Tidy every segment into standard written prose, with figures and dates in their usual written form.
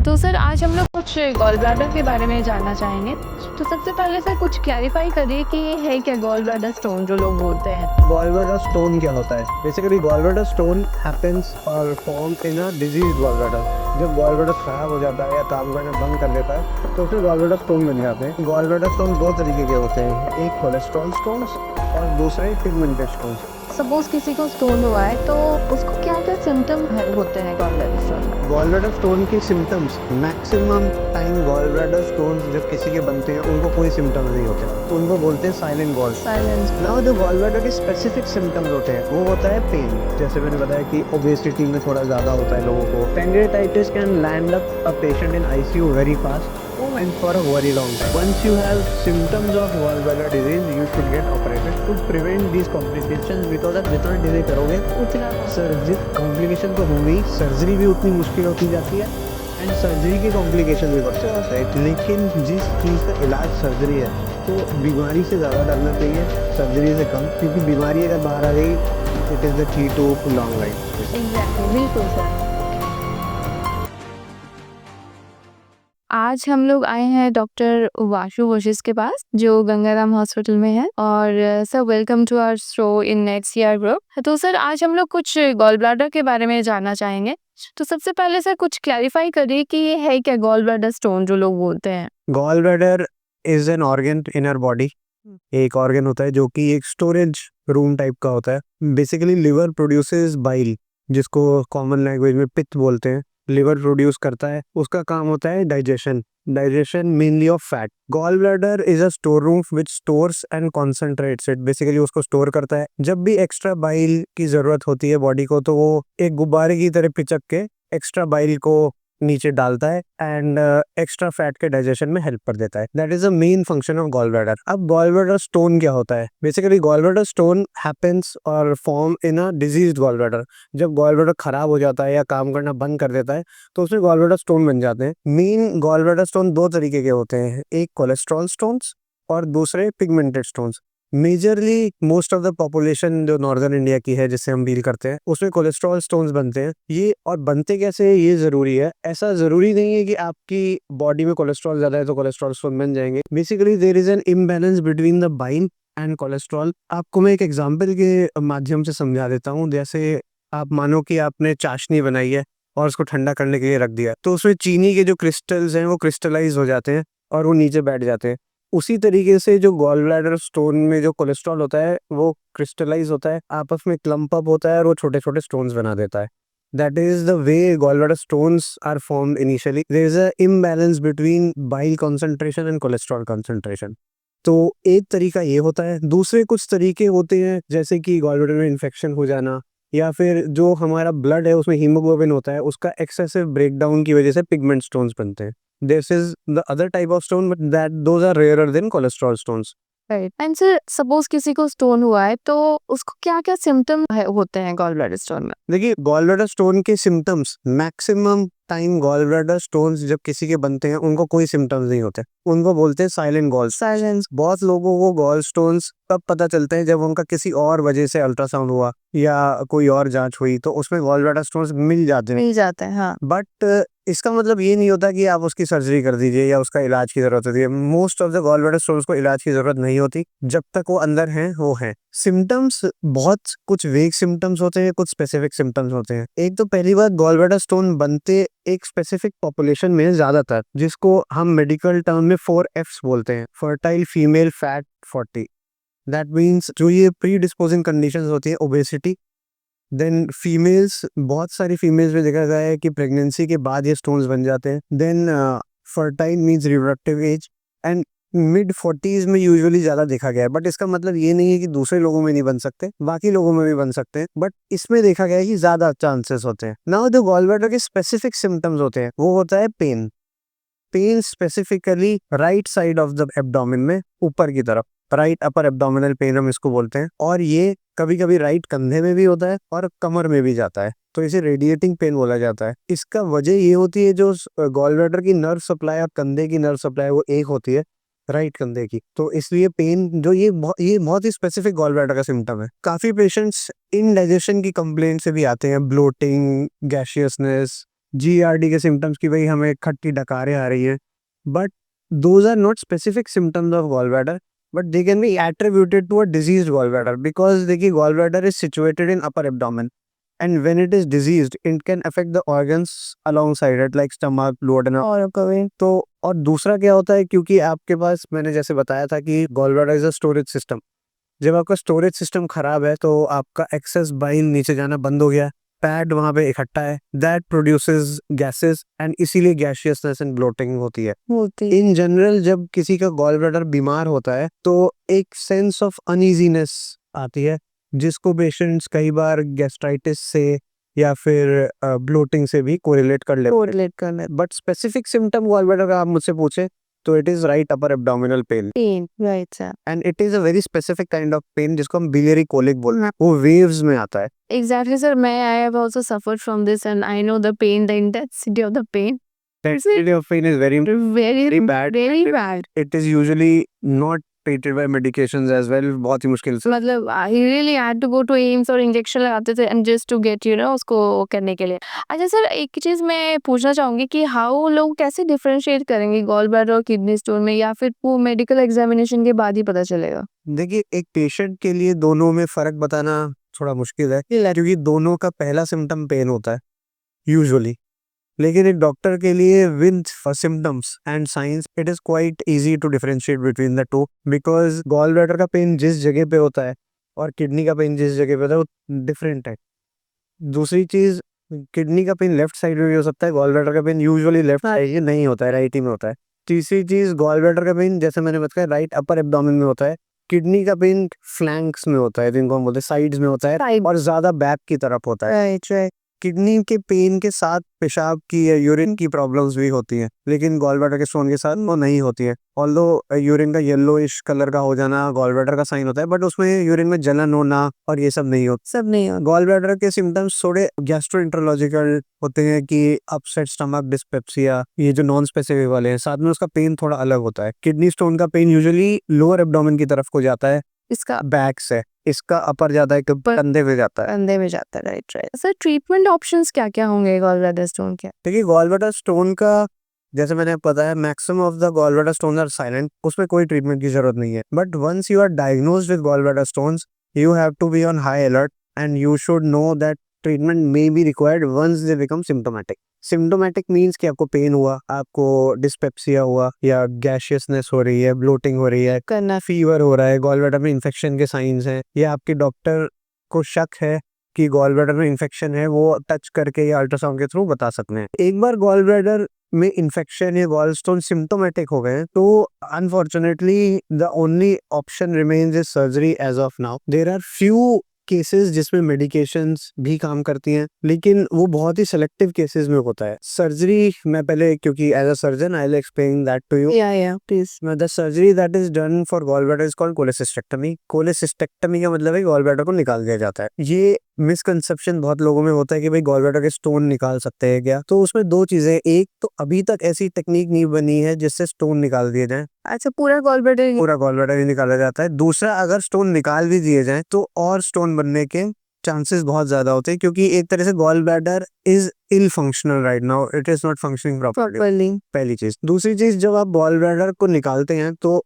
तो सर आज हम लोग कुछ गॉल ब्लैडर के बारे में जानना चाहेंगे। तो सबसे पहले सर कुछ क्लैरिफाई करिए कि ये है क्या गॉल ब्लैडर स्टोन जो लोग बोलते हैं। गॉल ब्लैडर स्टोन क्या होता है? Basically gall bladder stone happens और form in a disease gall bladder. जब गॉल ब्लैडर खराब हो जाता है या काम करना बंद कर देता है तो फिर गॉल ब्लैडर स्टोन बन जाते हैं। गॉल ब्लैडर स्टोन दो तरीके के होते हैं, एक कोलेस्ट्रॉल स्टोन्स और दूसरे पिगमेंटेड स्टोन्स। सपोज किसी को स्टोन हुआ है तो उसको क्या क्या सिम्टम होते हैं gall bladder stone? Gall bladder stone के symptoms maximum time gall bladder stones जब किसी के बनते हैं उनको कोई सिम्टम्स नहीं होते, तो उनको बोलते हैं साइलेंट गॉल। नाउ जो गॉल ब्लैडर के स्पेसिफिक सिम्टम्स होते हैं वो होता है पेन। जैसे मैंने बताया कि ओबेसिटी में थोड़ा ज़्यादा होता है लोगों को। Pancreatitis can land up a patient in ICU very fast and for a very long time. Once you have symptoms of gallbladder disease, you should get operated to prevent these complications, because आप जितना delay करोगे उतना surgery complication तो होंगी, surgery भी उतनी मुश्किल होती जाती है एंड सर्जरी के कॉम्प्लिकेशन भी बढ़ते जाते हैं। लेकिन जिस चीज़ का इलाज सर्जरी है तो बीमारी से ज़्यादा डरना चाहिए, सर्जरी से कम, क्योंकि बीमारी अगर बाहर आ गई it is the key to long life. Exactly, बिल्कुल सर। आज हम लोग आए हैं डॉक्टर वाशु वशिष्ठ के पास जो गंगाराम हॉस्पिटल में है। और sir welcome to our show in नेटसीआर ग्रुप। तो सर आज हम लोग कुछ गॉल ब्लैडर के बारे में जानना चाहेंगे। तो सबसे पहले सर कुछ क्लैरिफाई करिए कि ये है क्या गॉल ब्लैडर स्टोन जो लोग बोलते हैं। Gall bladder is an organ in our body. एक ऑर्गन होता है जो कि एक स्टोरेज रूम टाइप का होता है। बेसिकली लिवर प्रोड्यूसेस बाइल, जिसको कॉमन लैंग्वेज में पित्त बोलते हैं। लिवर प्रोड्यूस करता है, उसका काम होता है digestion mainly of fat. Gall bladder is a store room which stores and concentrates it. Basically उसको स्टोर करता है। जब भी एक्स्ट्रा बाइल की जरूरत होती है बॉडी को तो वो एक गुब्बारे की तरह पिचक के एक्स्ट्रा बाइल को नीचे डालता है एंड एक्स्ट्रा फैट के डाइजेशन में हेल्प कर देता है। That is the main function of gall bladder. अब गॉल ब्लैडर स्टोन क्या होता है? Basically gall bladder stone happens और form in a diseased gall bladder. जब गॉल ब्लैडर खराब हो जाता है या काम करना बंद कर देता है तो उसमें गॉल ब्लैडर स्टोन बन जाते हैं। मेन गॉल ब्लैडर स्टोन दो तरीके के होते हैं, एक कोलेस्ट्रॉल स्टोन्स और दूसरे pigmented stones. Majorly most of the population जो नॉर्दर्न इंडिया की है जिससे हम डील करते हैं उसमें कोलेस्ट्रॉल स्टोन्स बनते हैं। ये और बनते कैसे ये जरूरी है? ऐसा जरूरी नहीं है कि आपकी बॉडी में कोलेस्ट्रॉल ज्यादा है तो कोलेस्ट्रॉल स्टोन बन जाएंगे। Basically there is an imbalance between the bile and cholesterol. आपको मैं एक एग्जाम्पल के माध्यम से समझा देता हूँ। जैसे आप मानो कि आपने चाशनी बनाई है और उसको ठंडा करने के लिए रख दिया, तो उसमें चीनी के जो क्रिस्टल्स हैं वो क्रिस्टलाइज हो जाते हैं और वो नीचे बैठ जाते हैं। उसी तरीके से जो गॉल ब्लैडर स्टोन में जो कोलेस्ट्रॉल होता है वो क्रिस्टलाइज होता है, आपस में क्लम्प अप होता है और वो छोटे छोटे स्टोन्स बना देता है। That is the way gallbladder stones are formed initially. There is a imbalance between bile concentration and cholesterol concentration. तो एक तरीका ये होता है। दूसरे कुछ तरीके होते हैं जैसे कि गॉलब्लैडर में इन्फेक्शन हो जाना या फिर जो हमारा ब्लड है उसमें हीमोग्लोबिन होता है उसका एक्सेसिव ब्रेकडाउन की वजह से पिगमेंट स्टोन्स बनते हैं। This is the other type of stone, but those are rarer than cholesterol stones. Right. And sir suppose किसी को स्टोन हुआ है तो उसको क्या क्या सिम्टम होते हैं गॉल ब्लैडर स्टोन में? देखिए, गॉल ब्लैडर स्टोन के symptoms maximum time gall bladder stones जब किसी के बनते हैं उनको कोई सिम्टम्स नहीं होते, उनको बोलते हैं साइलेंट गॉल्स। बहुत लोगों को गॉल स्टोन्स तब पता चलते हैं जब उनका किसी और वजह से अल्ट्रासाउंड हुआ या कोई और जांच हुई तो उसमें गॉल ब्लैडर स्टोन्स मिल जाते हैं। हाँ। बट इसका मतलब ये नहीं होता कि आप उसकी सर्जरी कर दीजिए या उसका इलाज की जरूरत होती है। Most of the gall bladder stones को इलाज की जरूरत नहीं होती जब तक वो अंदर हैं वो हैं। सिम्टम्स बहुत कुछ वेग सिम्टम्स होते हैं, कुछ स्पेसिफिक सिम्टम्स होते हैं। एक तो पहली बात, गॉल ब्लैडर स्टोन बनते एक स्पेसिफिक पॉपुलेशन में ज्यादातर, जिसको हम मेडिकल टर्म में 4Fs बोलते हैं, fertile female fat 40। That means जो ये प्री डिस्पोजिंग कंडीशंस होती है, ओबेसिटी, देन फीमेल्स, बहुत सारी फीमेल्स में देखा गया है कि प्रेगनेंसी के बाद ये स्टोन्स बन जाते हैं। Then fertile means reproductive age and mid 40s में यूजुअली ज्यादा देखा गया है। बट इसका मतलब ये नहीं है कि दूसरे लोगों में नहीं बन सकते, बाकी लोगों में भी बन सकते हैं, बट इसमें देखा गया है कि ज्यादा चांसेस होते हैं। नाउ जो गॉल ब्लैडर के स्पेसिफिक सिम्टम्स होते हैं वो होता है pain specifically right side of the abdomen में, ऊपर की तरफ, राइट अपर एब्डोमिनल पेन हम इसको बोलते हैं। और ये कभी कभी राइट कंधे में भी होता है और कमर में भी जाता है, तो इसे रेडिएटिंग पेन बोला जाता है। इसका वजह ये होती है जो गॉल ब्लैडर की नर्व सप्लाई और कंधे की नर्व सप्लाई वो एक होती है, राइट कंधे की, तो इसलिए पेन जो ये बहुत ही स्पेसिफिक गॉल ब्लैडर का सिम्टम है। काफी पेशेंट्स इनडाइजेशन की कंप्लेंट से भी आते हैं, ब्लोटिंग, गैशियसनेस, GERD के सिम्टम्स की भाई हमें खट्टी डकारें आ रही हैं, but those are not specific symptoms of gall bladder, but they can be attributed to a diseased gallbladder because देखिए gallbladder is situated in upper abdomen, and when it is diseased it can affect the organs alongside it like stomach, duodenum और कभी तो और दूसरा क्या होता है, क्योंकि आपके पास मैंने जैसे बताया था कि gallbladder is a storage system, जब आपका स्टोरेज सिस्टम खराब है तो आपका एक्सेस बाइल नीचे जाना बंद हो गया, पैड वहां पे इकट्ठा है, दैट प्रोड्यूसेस गैसेस एंड इसीलिए गैसियसनेस एंड ब्लोटिंग होती है। इन जनरल जब किसी का गॉल ब्लैडर बीमार होता है तो एक सेंस ऑफ अनईजीनेस आती है, जिसको पेशेंट्स कई बार गैस्ट्राइटिस से या फिर ब्लोटिंग से भी कोरिलेट कर लेते, but specific symptom gall bladder का आप मुझसे पूछे तो it is right upper abdominal pain, right sir. And it is a very specific kind of pain जिसको हम बिलियरी कोलिक बोलते हैं, वो वेव्स में आता है। Exactly, sir. I have also suffered from this, and I know the pain, the intensity of the pain. Intensity of pain is very Very bad. very bad. It is usually not treated by medications as well, बहुत ही मुश्किल से। मतलब he really had to go to AIIMS और injection लगाते थे and just to get उसको करने के लिए। अच्छा सर, एक चीज़ मैं पूछना चाहूँगी कि हाउ लोग कैसे डिफरेंशिएट करेंगे गॉल ब्लैडर और किडनी स्टोन में, या फिर वो मेडिकल एग्जामिनेशन के बाद ही पता चलेगा? देखिए एक पेशेंट के लिए दोनों में फर्क बताना थोड़ा मुश्किल है, क्योंकि दोनों का पहला सिम्टम पेन होता है यूजुअली, लेकिन एक डॉक्टर के लिए with symptoms and signs it is quite easy to differentiate between the two, because gall bladder का पेन जिस जगह पे होता है और किडनी का पेन जिस जगह पे होता है वो डिफरेंट है। दूसरी चीज, किडनी का पेन लेफ्ट साइड में भी हो सकता है, गॉल ब्लैडर का पेन यूजुअली लेफ्ट साइड नहीं होता है, राइट ही में होता है। तीसरी चीज, गॉल ब्लैडर का पेन जैसे मैंने बताया राइट अपर एब्डोमेन में होता है, किडनी का पेन फ्लैंक्स में होता है, जिनको हम बोलते हैं साइड्स में होता है और ज्यादा बैक की तरफ होता है। किडनी के पेन के साथ पेशाब की या यूरिन की प्रॉब्लम्स भी होती हैं, लेकिन गॉल ब्लैडर के स्टोन के साथ वो नहीं होती है। ऑल्दो यूरिन का येलोइश कलर का हो जाना गॉल ब्लैडर का साइन होता है, बट उसमें यूरिन में जलन होना और ये सब नहीं होता। गॉल ब्लैडर के सिम्टम्स थोड़े गैस्ट्रोएंटरोलॉजिकल होते हैं कि अपसेट स्टमक, डिस्पेप्सिया, ये जो नॉन स्पेसिफिक वाले हैं, साथ में उसका पेन थोड़ा अलग होता है। किडनी स्टोन का पेन यूजुअली लोअर एब्डोमेन की तरफ को जाता है, इसका बैक से, इसका अपर जाता है, कंधे में जाता है। राइट। सर, ट्रीटमेंट ऑप्शंस क्या-क्या होंगे गॉल ब्लैडर स्टोन के? देखिए गॉल ब्लैडर स्टोन का जैसे मैंने बताया maximum of the gall bladder stones are silent, उसमें कोई ट्रीटमेंट की जरूरत नहीं है, but once you are diagnosed with gall bladder stones you have to be on high alert and you should know that treatment may be required once they become symptomatic. Symptomatic means कि आपको pen हुआ, आपको dyspepsia हुआ, या गैशियसनेस हो रही है, bloating हो रही है, करना फीवर हो रहा है, गॉल ब्लैडर में इन्फेक्शन के साइंस हैं, या आपके डॉक्टर को शक है कि गॉल ब्लैडर में इन्फेक्शन है, वो टच करके या अल्ट्रासाउंड के थ्रू बता सकते हैं। एक बार गॉल ब्लैडर में इन्फेक्शन या गॉल स्टोन सिम्टोमेटिक हो गए तो unfortunately the only option remains is surgery as of now. There are few cases जिसमें मेडिकेशंस भी काम करती हैं, लेकिन वो बहुत ही सिलेक्टिव केसेस में होता है। सर्जरी मैं पहले, क्योंकि as a surgeon I will explain that to you. Please. The surgery that is done for gall bladder is called cholecystectomy. Cholecystectomy का मतलब है गॉल ब्लैडर को निकाल दिया जाता है। ये मिसकंसेप्शन बहुत लोगों में होता है कि भाई गॉल ब्लैडर के स्टोन निकाल सकते हैं क्या, तो उसमें दो चीजें, एक तो अभी तक ऐसी टेक्निक नहीं बनी है जिससे स्टोन निकाल दिए जाए। अच्छा, पूरा गॉल ब्लैडर ही निकाला जाता है। दूसरा, अगर स्टोन निकाल भी दिए जाए तो और स्टोन बनने के चांसेस बहुत ज्यादा होते हैं, क्योंकि एक तरह से gall bladder is ill functional right now, it is not functioning properly. पहली चीज। दूसरी चीज, जब आप गॉल ब्लैडर को निकालते हैं तो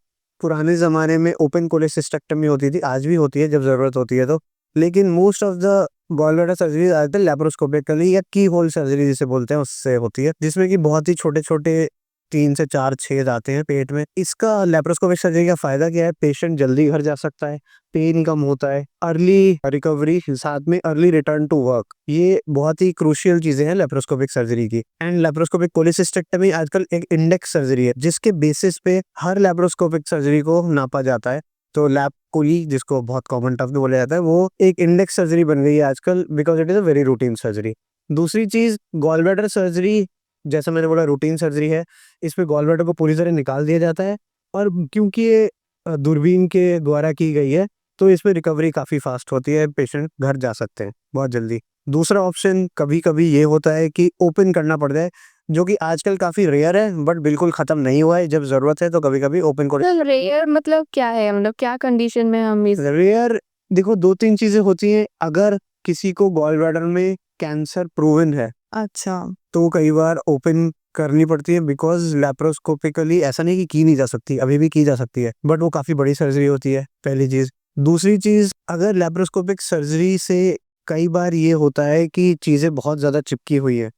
पुराने जमाने में ओपन कोलेसिस्टेक्टमी होती थी, आज भी होती है जब जरूरत होती है तो, लेकिन most of the gall bladder surgery आजकल लैप्रोस्कोपिकली या की होल सर्जरी जिसे बोलते हैं उससे होती है, जिसमें कि बहुत ही छोटे छोटे 3 से 4 छेद आते हैं पेट में। इसका लैप्रोस्कोपिक सर्जरी का फायदा क्या है, पेशेंट जल्दी घर जा सकता है, पेन कम होता है, अर्ली रिकवरी, साथ में अर्ली रिटर्न टू वर्क। ये बहुत ही क्रूशियल चीजें हैं लैप्रोस्कोपिक सर्जरी की। एंड लैप्रोस्कोपिक कोलेसिस्टेक्टमी आजकल एक इंडेक्स सर्जरी है, जिसके बेसिस पे हर लैप्रोस्कोपिक सर्जरी को नापा जाता है। तो लैप कोली, जिसको बहुत कॉमन टर्म में बोला जाता है, वो एक इंडेक्स सर्जरी बन गई है आजकल, because it is a very routine surgery. दूसरी चीज, गॉल ब्लैडर सर्जरी जैसा मैंने बोला रूटीन सर्जरी है, इसमें गॉल ब्लैडर को पूरी तरह निकाल दिया जाता है, और क्योंकि ये दूरबीन के द्वारा की गई है तो इसमें रिकवरी काफी फास्ट होती है, पेशेंट घर जा सकते हैं बहुत जल्दी। दूसरा ऑप्शन कभी कभी ये होता है कि ओपन करना पड़ जाए, जो कि आजकल काफी रेयर है, बट बिल्कुल खत्म नहीं हुआ है। जब जरूरत है तो कभी कभी ओपन को। रेयर मतलब क्या है, मतलब क्या कंडीशन में हम रेयर, देखो 2-3 चीजें होती हैं। अगर किसी को गॉल ब्लैडर में कैंसर प्रूवन है अच्छा। तो कई बार ओपन करनी पड़ती है बिकॉज लैप्रोस्कोपिकली ऐसा नहीं कि नहीं जा सकती, अभी भी की जा सकती है, बट वो काफ़ी बड़ी सर्जरी होती है, पहली चीज़। दूसरी चीज़, अगर लैप्रोस्कोपिक सर्जरी से कई बार ये होता है कि चीज़ें बहुत ज़्यादा चिपकी हुई है,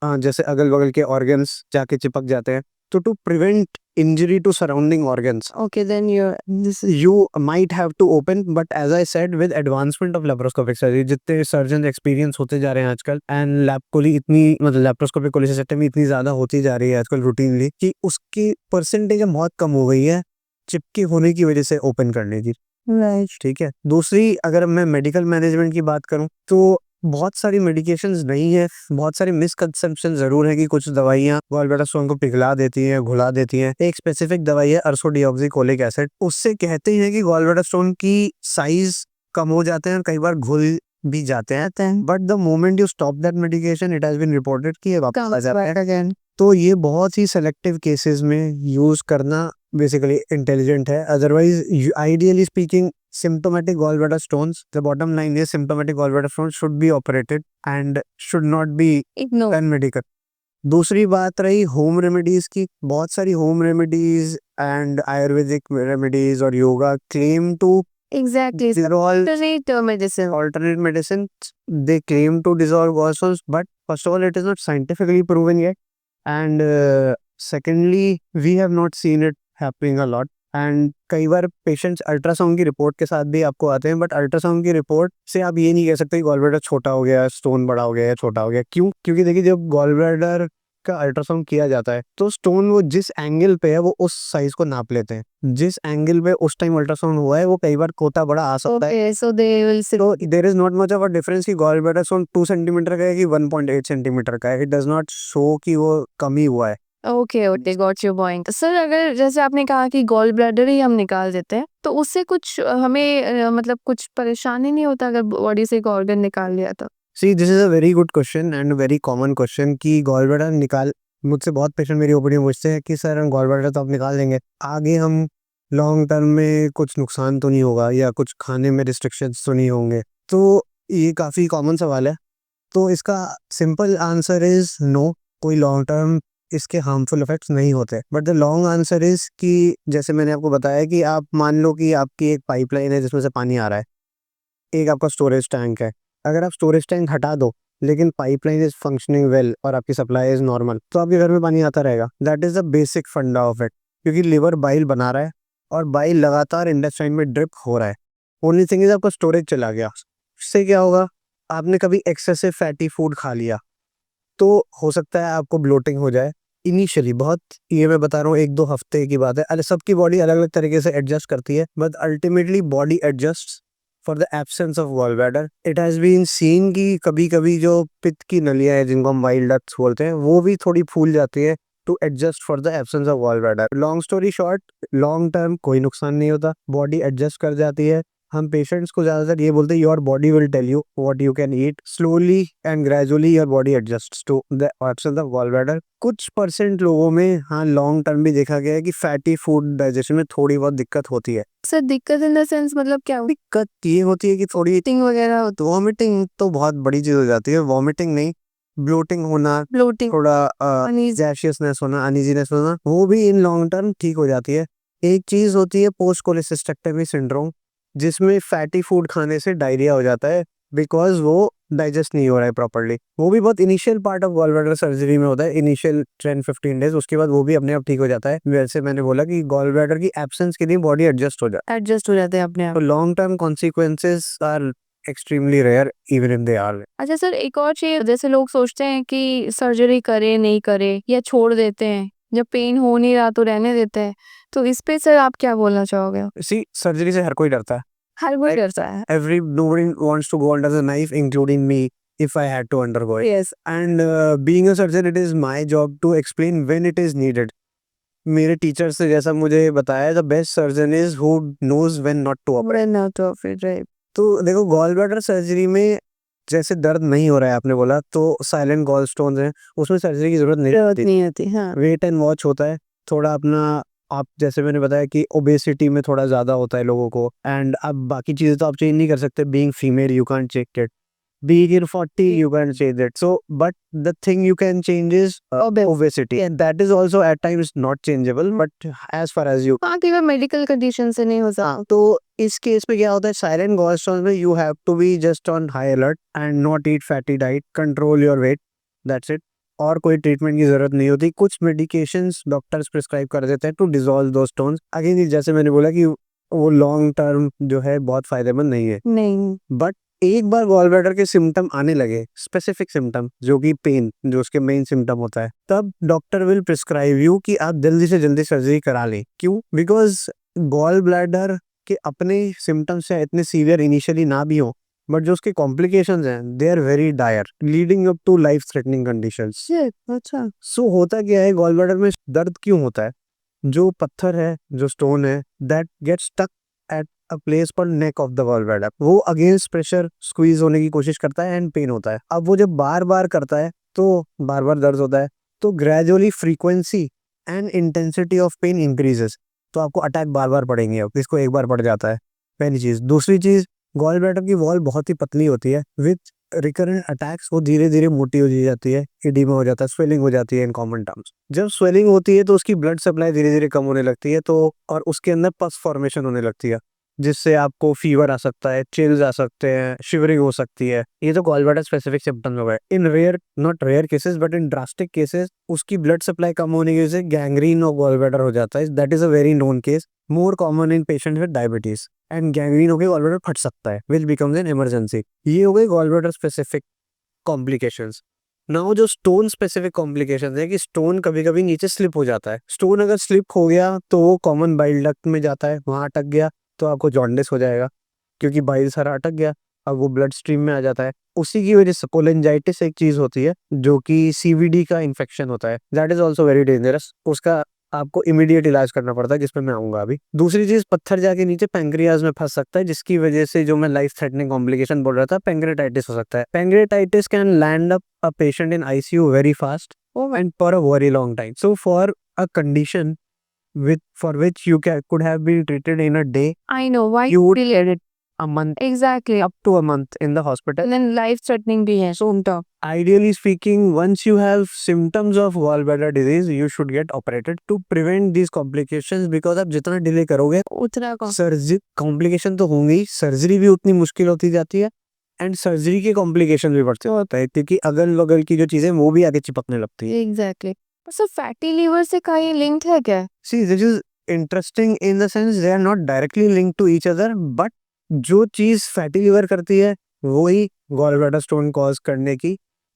जैसे अगल-बगल के ऑर्गन्स जाके चिपक जाते हैं, तो to prevent injury to surrounding organs okay, then you you might have to open, but as I said, with advancement of laparoscopic surgery, जितने सर्जन एक्सपीरियंस होते जा रहे हैं आजकल, एंड लैप कोली इतनी मतलब लैप्रोस्कोपिक कोलिसिस्टेमी इतनी ज्यादा होती जा रही है आजकल रूटीनली कि उसकी परसेंटेज बहुत कम हो गई है चिपके होने की वजह से ओपन करने की। राइट। ठीक है। दूसरी, अगर मैं मेडिकल मैनेजमेंट की बात करूं तो बहुत सारी मेडिकेशंस नहीं है, बहुत सारी मिसकंसेप्शन जरूर है कि कुछ दवाइयां गॉलब्लैडर स्टोन को पिघला देती हैं, घुला देती हैं। एक स्पेसिफिक दवाई है अर्सोडिऑक्सीकोलिक एसिड, उससे कहते हैं कि गॉलब्लैडर स्टोन की साइज कम हो जाते हैं और कई बार घुल भी जाते हैं, but the moment you stop that medication it has been reported कि ये वापस आ जाता है। तो ये बहुत ही सेलेक्टिव केसेस में यूज करना बेसिकली इंटेलिजेंट है। Otherwise ideally speaking symptomatic gallbladder stones, the bottom line is symptomatic gallbladder stones should be operated and should not be ignore. done medical। दूसरी बात रही होम रेमेडीज की, बहुत सारी home remedies and Ayurvedic remedies और yoga claim to exactly, dissolve alternate medicine। alternate medicine, they claim to dissolve gallstones, but first of all it is not scientifically proven yet, and secondly we have not seen it happening a lot। And कई बार patients ultrasound की report के साथ भी आपको आते हैं, but ultrasound की report से आप ये नहीं कह सकते कि गॉलब्लैडर छोटा हो गया, स्टोन बड़ा हो गया या छोटा हो गया। क्यों? क्योंकि देखिए जब गॉलब्लैडर का अल्ट्रासाउंड किया जाता है तो स्टोन वो जिस एंगल पे है वो उस साइज को नाप लेते हैं, जिस एंगल पे उस टाइम अल्ट्रासाउंड हुआ है वो कई बार कोता बड़ा आ सकता है। ओके, सो दे विल तो there is not much of a difference कि गॉलब्लैडर स्टोन 2 सेंटीमीटर का है कि 1.8 सेंटीमीटर का है। इट डज नॉट शो कि वो कम ही हुआ है। Okay, okay, got your point. Sir, अगर जैसे आपने कहा कि गॉल ब्लैडर ही हम निकाल देते हैं, तो उससे कुछ हमें मतलब कुछ परेशानी नहीं होता अगर बॉडी से एक ऑर्गन निकाल लिया तो? See this is a very good question and very common question कि गॉलब्लैडर निकाल, मुझसे बहुत पेशेंट मेरी ओपीडी में पूछते हैं कि सर हम गॉलब्लैडर तो आप निकाल देंगे, आगे हम लॉन्ग टर्म में कुछ नुकसान तो नहीं होगा या कुछ खाने में रिस्ट्रिक्शंस तो नहीं होंगे? तो ये काफ़ी कॉमन सवाल है। तो इसका सिंपल आंसर इज नो, कोई लॉन्ग टर्म इसके हार्मफुल इफेक्ट्स नहीं होते। But the long answer is कि जैसे मैंने आपको बताया कि आप मान लो कि आपकी एक पाइपलाइन है जिसमें से पानी आ रहा है, एक आपका स्टोरेज टैंक है। अगर आप स्टोरेज टैंक हटा दो लेकिन पाइपलाइन इज फंक्शनिंग वेल और आपकी सप्लाई इज नॉर्मल, तो आपके घर में पानी आता रहेगा। दैट इज द बेसिक फंडा ऑफ इट, क्योंकि लिवर बाइल बना रहा है और बाइल लगातार इंटेस्टाइन में ड्रिप हो रहा है। ओनली थिंग इज आपका स्टोरेज चला गया। उससे क्या होगा? आपने कभी एक्सेसिव फैटी फूड खा लिया तो हो सकता है आपको ब्लोटिंग हो जाए इनिशियली, बहुत, ये मैं बता रहा हूँ 1-2 हफ्ते की बात है। अरे सबकी बॉडी अलग अलग तरीके से एडजस्ट करती है, but ultimately body adjust for the absence of gallbladder. It has been seen कि कभी कभी जो पित्त की नलियां हैं जिनको हम बाइल डक्ट्स बोलते हैं वो भी थोड़ी फूल जाती है to adjust for the absence of gallbladder. Long story short, long term कोई नुकसान नहीं होता, बॉडी एडजस्ट कर जाती है। हम पेशेंट्स को ज्यादातर ये बोलते हैं your body will tell you what you can eat, slowly and gradually your body adjusts to the absence of gallbladder. कुछ परसेंट लोगों में हाँ लॉन्ग टर्म भी देखा गया है कि फैटी फूड डाइजेशन में थोड़ी बहुत दिक्कत होती है। सर, दिक्कत इन द सेंस मतलब क्या हो? दिक्कत ये होती है कि थोड़ी ईटिंग वगैरह हो? तो वॉमिटिंग तो बहुत बड़ी चीज हो जाती है, वॉमिटिंग नहीं, ब्लोटिंग होना, ब्लोटिंग, थोड़ा अनीज। गैशियसनेस होना, अनईजीनेस होना, वो भी इन लॉन्ग टर्म ठीक हो जाती है। एक चीज होती है पोस्ट कोलिसिस्टेक्टमी सिंड्रोम, जिसमें फैटी फूड खाने से डायरिया हो जाता है बिकॉज वो डाइजेस्ट नहीं हो रहा है प्रॉपरली। वो भी बहुत initial part of gallbladder surgery में होता है, इनिशियल 10-15 डेज, उसके बाद वो भी अपने आप ठीक हो जाता है। वैसे मैंने बोला कि गॉलब्लैडर की एब्सेंस के लिए बॉडी एडजस्ट हो जाती एडजस्ट हो जाते हैं अपने है। आप। तो long term consequences are extremely rare even if they are. अच्छा सर, एक और चीज, जैसे लोग सोचते हैं कि सर्जरी करे नहीं करे या छोड़ देते हैं, जब पेन हो नहीं रहा तो रहने देते हैं, तो इस पे सर आप क्या बोलना चाहोगे? सी सर्जरी से हर कोई डरता है। हर कोई डरता है। Every nobody wants to go under the knife, including me, if I had to undergo it. Yes. And being a surgeon, it is my job to explain when it is needed. मेरे teacher से जैसा मुझे बताया, the best surgeon is who knows when not to operate। When out of it, right? तो देखो gall bladder surgery में जैसे दर्द नहीं हो रहा है आपने बोला, तो साइलेंट गॉल स्टोन्स हैं, उसमें सर्जरी की जरूरत नहीं जरूरत होती। नहीं होती, हाँ। वेट एंड वॉच होता है थोड़ा अपना। आप जैसे मैंने बताया कि ओबेसिटी में थोड़ा ज्यादा होता है लोगों को, एंड अब बाकी चीजें तो आप चेंज नहीं कर सकते, being female you can't check it. being in 40 you can change it, so but the thing you can change is obesity, and that is also at times not changeable, but as far as you हाँ, कई बार medical condition से नहीं हो सकता। तो इस case में क्या होता है, साइलेंट गॉलस्टोन में you have to be just on high alert and not eat fatty diet, control your weight, that's it. और कोई ट्रीटमेंट की जरूरत नहीं होती। कुछ मेडिकेशंस डॉक्टर्स प्रिस्क्राइब कर देते हैं टू डिसॉल्व दो स्टोन्स। अगेन जैसे मैंने बोला कि वो लॉन्ग टर्म जो है बहुत फायदेमंद नहीं है, नहीं। बट एक बार गॉल ब्लैडर के सिम्टम आने लगे, स्पेसिफिक सिम्टम जो कि पेन जो उसके मेन सिम्टम होता है, तब डॉक्टर विल प्रिस्क्राइब यू कि आप जल्दी से जल्दी सर्जरी करा लें। क्यों? बिकॉज गॉल ब्लैडर के अपने सिम्टम्स से इतने सीवियर इनिशियली ना भी हो, बट जो उसके कॉम्प्लिकेशंस हैं they are very dire, leading up to life threatening conditions. अच्छा। सो होता क्या है, गॉल ब्लैडर में दर्द क्यों होता है? जो पत्थर है, जो स्टोन है, that get stuck at a place पर neck of the gall bladder, वो अगेंस्ट प्रेशर स्क्वीज होने की कोशिश करता है एंड पेन होता है। अब वो जब बार बार करता है तो बार बार दर्द होता है, तो gradually frequency and intensity of pain increases, तो आपको अटैक बार बार पड़ेंगे। अब इसको एक बार पड़ जाता है, पहली चीज। दूसरी चीज, गॉल ब्लैडर की वॉल बहुत ही पतली होती है, विथ रिकरेंट अटैक्स वो धीरे धीरे मोटी हो जाती है, एडिमा हो जाता है, स्वेलिंग हो जाती है इन कॉमन टर्म्स। जब स्वेलिंग होती है तो उसकी ब्लड सप्लाई धीरे धीरे कम होने लगती है, तो और उसके अंदर पस फॉर्मेशन होने लगती है, जिससे आपको फीवर आ सकता है, चिल्स आ सकते हैं, शिवरिंग हो सकती है। ये तो गॉल ब्लैडर स्पेसिफिक सिम्टम्स हो गए। In rare, not rare cases, but in drastic cases उसकी ब्लड सप्लाई कम होने की वजह से गैंग्रीन ऑफ गॉल ब्लैडर हो जाता है। That is a very known case, more common in patient with diabetes, and gangrene होकर गॉल ब्लैडर फट सकता है, विच बिकम्स एन इमरजेंसी। ये हो गए gall bladder specific complications. Now जो स्टोन स्पेसिफिक कॉम्प्लिकेशंस है कि स्टोन कभी कभी नीचे स्लिप हो जाता है। स्टोन अगर स्लिप हो गया तो वो कॉमन बाइल डक्ट में जाता है, वहां अटक गया तो आपको जॉन्डिस हो जाएगा, क्योंकि बाइल सारा अटक गया, अब वो ब्लड स्ट्रीम में आ जाता है। उसी की वजह से कोलेंजाइटिस एक चीज होती है जो कि सीवीडी का इन्फेक्शन होता है, that is also very dangerous. उसका आपको इमीडिएट इलाज करना पड़ता है, जिसमें मैं आऊंगा अभी। दूसरी चीज, पत्थर जाके नीचे पैंक्रियाज में फंस सकता है, जिसकी वजह से जो मैं लाइफ थ्रेटनिंग कॉम्प्लिकेशन बोल रहा था, पैंक्रेटाइटिस हो सकता है। Pancreatitis can land up a patient in ICU very fast and for a very long time. So for a condition for which you could have been treated in a day, I know why you would delayed it. a month, Exactly. up to a month in the hospital. And then life threatening भी है symptom. Ideally speaking, once you have symptoms of gallbladder disease, you should get operated to prevent these complications, because आप जितना delay करोगे उतना का surgery complication तो होंगी, surgery भी उतनी मुश्किल होती जाती है, एंड सर्जरी के कॉम्प्लिकेशन भी बढ़ते होता है, क्योंकि अगल बगल की जो चीजें वो भी आगे चिपकने लगती है। एग्जैक्टली। सर फैटी लीवर से का ये लिंक्ड है क्या? See, this is interesting in the sense they are not directly linked to each other, but जो चीज फैटी लिवर करती है वही गॉल ब्लैडर स्टोन कॉज करने की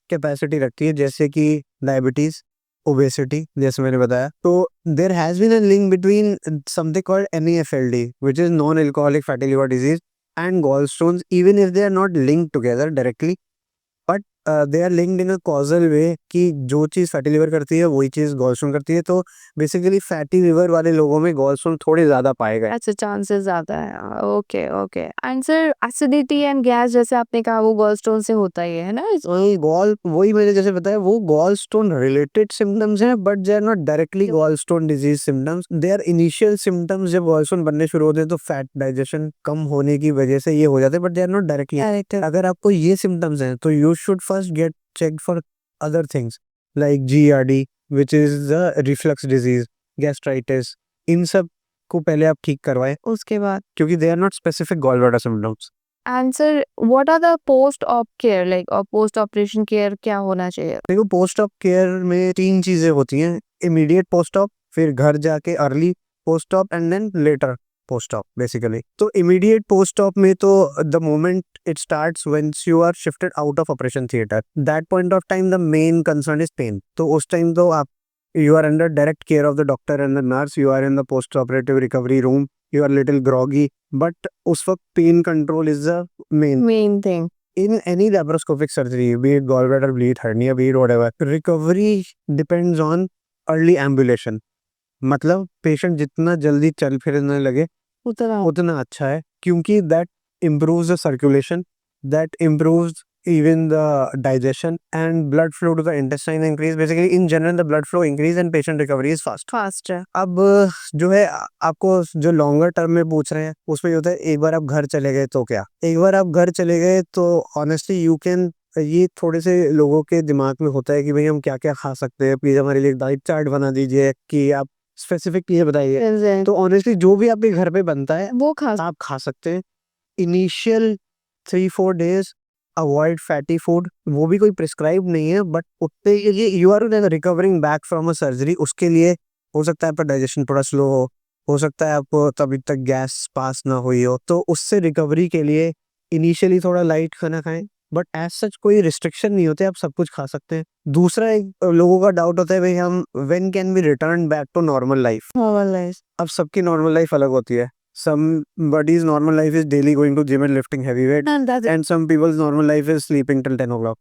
कैपेसिटी रखती है, जैसे कि डायबिटीज, ओबेसिटी, जैसे मैंने बताया। तो there has been a link between something called NAFLD, which is non alcoholic fatty liver disease, and gall stones, even if they are not linked together directly, but they are linked in a causal way, कि जो चीज़ fatty liver करती है वही चीज़ gallstone करती है। तो basically fatty liver वाले लोगों में गॉलस्टोन थोड़े ज़्यादा पाए गए। अच्छा, चांसेस ज़्यादा है। Okay, okay. And sir acidity and gas जैसे आपने कहा वो गॉलस्टोन से होता ही है ना? वही मैंने जैसे बताया, वो गॉलस्टोन रिलेटेड सिम्टम्स हैं, but they are not directly gallstone disease symptoms. They are initial symptoms, जब गॉलस्टोन बनने शुरू होते हैं तो फैट डाइजेशन कम होने की वजह से ये हो जाते हैं, but they are not directly. अगर आपको ये सिम्टम्स हैं तो you should first get check for other things like GERD, which is the reflux disease, gastritis, इन सब को पहले आप ठीक करवाएं उसके बाद क्योंकि they are not specific gall bladder symptoms. And sir what are the post op care like और पोस्ट ऑपरेशन केयर क्या होना चाहिए? देखो, पोस्ट ऑप केयर में 3 चीजें होती हैं, इमीडिएट पोस्ट ऑप, फिर घर जाके early post op, and then later post op basically. तो इमीडिएट पोस्ट ऑप में तो the moment it starts whence you are shifted out of operation theatre, that point of time the main concern is pain. तो उस time तो आप you are under direct care of the doctor and the nurse, you are in the post operative recovery room, you are little groggy, but उस वक्त pain control is the main thing in any laparoscopic surgery, be it gallbladder bleed, hernia, be it whatever, recovery depends on early ambulation. मतलब patient जितना जल्दी चल फिरने लगे उतना उतना अच्छा है, क्योंकि that improves the circulation, that improves even the digestion and blood flow to the intestine increase. Basically in general the blood flow increase and patient recovery is fast. Fast है। अब जो है आपको जो लॉन्गर टर्म में पूछ रहे हैं उसमें ये होता है एक बार आप घर चले गए तो क्या, एक बार आप घर चले गए तो ऑनेस्टली यू कैन, ये थोड़े से लोगों के दिमाग में होता है कि भाई हम क्या क्या खा सकते हैं, प्लीज हमारे लिए डाइट चार्ट बना दीजिए कि आप स्पेसिफिक ये बताइए। तो ऑनेस्टली जो भी आपके घर पे बनता है वो खा आप खा सकते हैं। Initial 3-4 days avoid fatty food, वो भी कोई प्रिस्क्राइब नहीं है, बट उतने ये you are recovering back from a surgery, उसके लिए हो सकता है आपका डाइजेशन थोड़ा स्लो हो सकता है आपको तभी तक गैस पास ना हुई हो, तो उससे रिकवरी के लिए इनिशियली थोड़ा लाइट खाना खाएं, बट एज सच कोई रिस्ट्रिक्शन नहीं होते, आप सब कुछ खा सकते हैं। दूसरा एक लोगों का डाउट होता है भाई हम when can we return back to normal life. अब सबकी नॉर्मल लाइफ अलग होती है। Somebody's normal life is daily going to gym and lifting heavy weight, and some people's normal life is sleeping till 10 o'clock.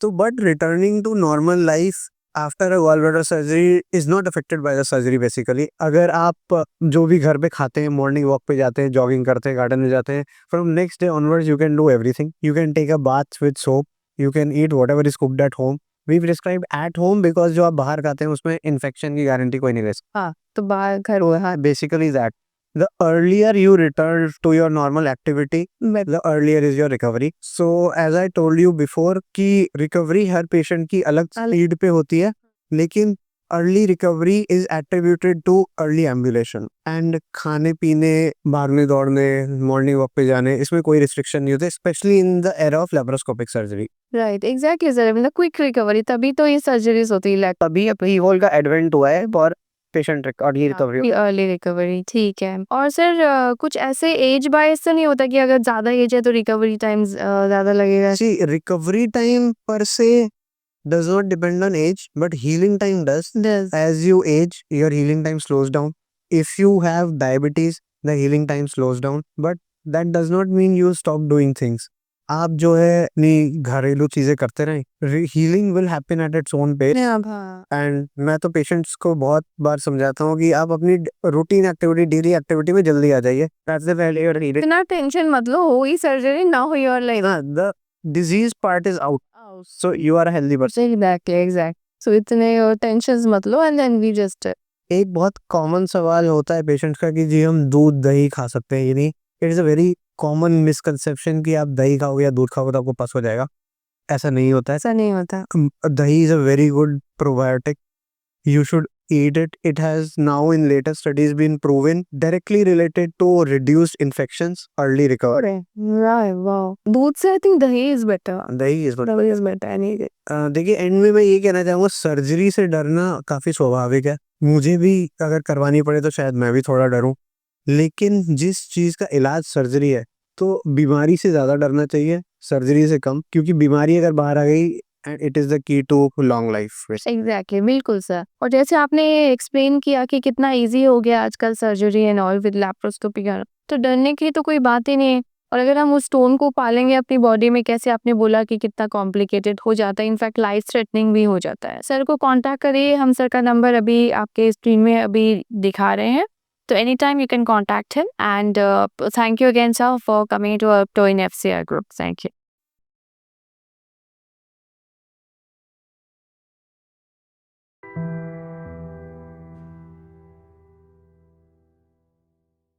So, but returning to normal life after a gallbladder surgery is not affected by the surgery basically. अगर आप जो भी घर पे खाते हैं, morning walk पे जाते हैं, जॉगिंग करते हैं, गार्डन में जाते हैं, from next day onwards you can do everything. You can take a bath with soap. You can eat whatever is cooked at home. We prescribe at home because जो आप बाहर खाते हैं उसमें इन्फेक्शन की गारंटी कोई नहीं ले सकता। हाँ, तो बाहर घर हुआ। हाँ, basically that. The earlier you return to your normal activity, the earlier is your recovery. So as I told you before कि recovery हर patient की अलग speed पे होती है, लेकिन early recovery is attributed to early ambulation. And खाने पीने, भागने दौड़ने, morning walk पे जाने, इसमें कोई restriction नहीं होते, especially in the era of laparoscopic surgery. Right, exactly sir, मतलब क्विक रिकवरी, तभी तो ये सर्जरीज होती है। तभी अब होल का एडवेंट हुआ है और patient early recovery. Early recovery, ठीक है। और सर कुछ ऐसे एज बायस तो नहीं होता कि अगर ज्यादा एज है तो रिकवरी टाइम ज्यादा लगेगा? See, recovery time per se does not depend on age, but healing time does. As you age, your healing time slows down. If you have diabetes, the healing time slows down, but that does not mean you stop doing things. आप जो है अपनी घरेलू चीजें करते रहें, healing will happen at its own pace. And मैं तो पेशेंट्स को बहुत बार समझाता हूँ कि आप अपनी रूटीन एक्टिविटी, डेली एक्टिविटी में जल्दी आ जाइए। That's the value you're needed. इतना टेंशन मत लो, हो ही सर्जरी ना हुई और like The disease part is out, so you are a healthy person. Exact, so इतने टेंशन मत लो एंड देन वी जस्ट एक बहुत कॉमन सवाल होता है पेशेंट्स का कि जी हम दूध दही खा सकते हैं, ये नहीं, it is a very common misconception कि आप दही खाओगे या दूध खाओगे तो आपको पस हो जाएगा। ऐसा नहीं होता है। ऐसा नहीं होता। दही is a very good probiotic, you should eat it. It has now in later studies been proven directly related to reduced infections, early recovery. Wow, दूध से आई थिंक दही इज बेटर। दही इज दही इज बेटर नहीं। देखिए and में मैं ये कहना चाहूँगा सर्जरी से डरना काफ़ी स्वाभाविक है, मुझे भी अगर करवानी पड़े तो शायद मैं भी थोड़ा डरूं, लेकिन जिस चीज़ का इलाज सर्जरी है तो बीमारी से ज़्यादा डरना चाहिए, सर्जरी से कम, क्योंकि बीमारी अगर बाहर आ गई and it is the key to long life. Exactly, बिल्कुल सर। और जैसे आपने एक्सप्लेन किया कि कितना इजी हो गया आजकल surgery and all with laparoscopy का, तो डरने की तो कोई बात ही नहीं है। और अगर हम उस स्टोन को पालेंगे अपनी बॉडी में, कैसे आपने बोला कि कितना कॉम्प्लिकेटेड हो जाता है, इनफैक्ट लाइफ थ्रेटनिंग भी हो जाता है। सर को कांटेक्ट करिए, हम सर का नंबर अभी आपके स्क्रीन में अभी दिखा रहे हैं, तो any time you can contact him. And thank you again sir for coming to in FCR group. Thank you.